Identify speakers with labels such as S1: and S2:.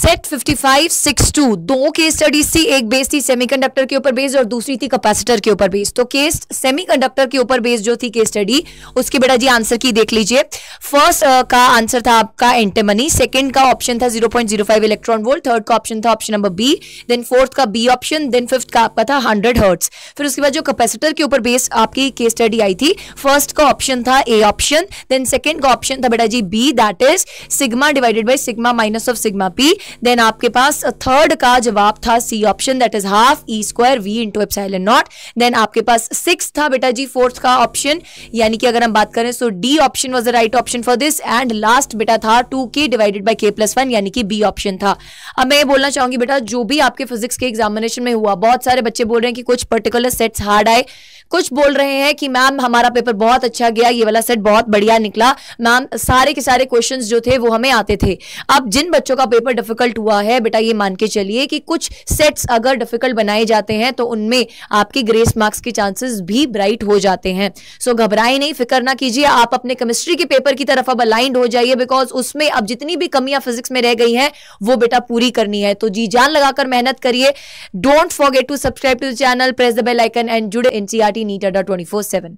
S1: Set 5562 दो case studies थी, एक बेस थी सेमीकंडक्टर के ऊपर बेस्ड और दूसरी थी कैपेसिटर के ऊपर बेस्ड। तो केस सेमीकंडक्टर के ऊपर बेस्ड जो थी केस स्टडी, उसके बेटा जी आंसर की देख लीजिए। फर्स्ट का आंसर था आपका एंटीमनी, सेकंड का ऑप्शन था 0.05 इलेक्ट्रॉन वोल्ट, थर्ड का ऑप्शन था option number B, then fourth का बी ऑप्शन, देन फिफ्थ का आपका था 100 हर्ट्ज। फिर उसके बाद जो कैपेसिटर के ऊपर बेस्ड आपकी केस स्टडी आई थी, फर्स्ट का ऑप्शन था ए ऑप्शन, देन सेकंड का ऑप्शन था बेटा जी B, that is sigma divided by sigma minus of sigma P, then आपके पास थर्ड का जवाब था C option, that is half E square V into epsilon not, then आपके पास सिक्स था बेटा जी फोर्थ का ऑप्शन, यानी कि अगर हम बात करें so D option was the right option for this, and last बेटा था 2k डिवाइडेड बाय k+1 यानी कि बी ऑप्शन था। अब मैं ये बोलना चाहूंगी बेटा, जो भी आपके फिजिक्स के एग्जामिनेशन में हुआ, बहुत सारे बच्चे बोल रहे हैं कि कुछ पर्टिकुलर सेट्स हार्ड आए, कुछ बोल रहे हैं कि मैम हमारा पेपर बहुत अच्छा गया, ये वाला सेट बहुत बढ़िया निकला, मैम सारे के सारे क्वेश्चंस जो थे वो हमें आते थे। अब जिन बच्चों का पेपर डिफिकल्ट हुआ है बेटा, ये मान के चलिए कि कुछ सेट्स अगर डिफिकल्ट बनाए जाते हैं तो उनमें आपकी ग्रेस मार्क्स के चांसेस भी ब्राइट हो जाते हैं। सो घबराए नहीं, फिक्र ना कीजिए, आप अपने केमिस्ट्री के पेपर की तरफ अब अलाइंड हो जाइए, बिकॉज उसमें अब जितनी भी कमियां फिजिक्स में रह गई हैं वो बेटा पूरी करनी है। तो जी जान लगाकर मेहनत करिए। Don't forget to subscribe to the channel, press the bell icon and जुड़े NCERT NEET Adda 24/7।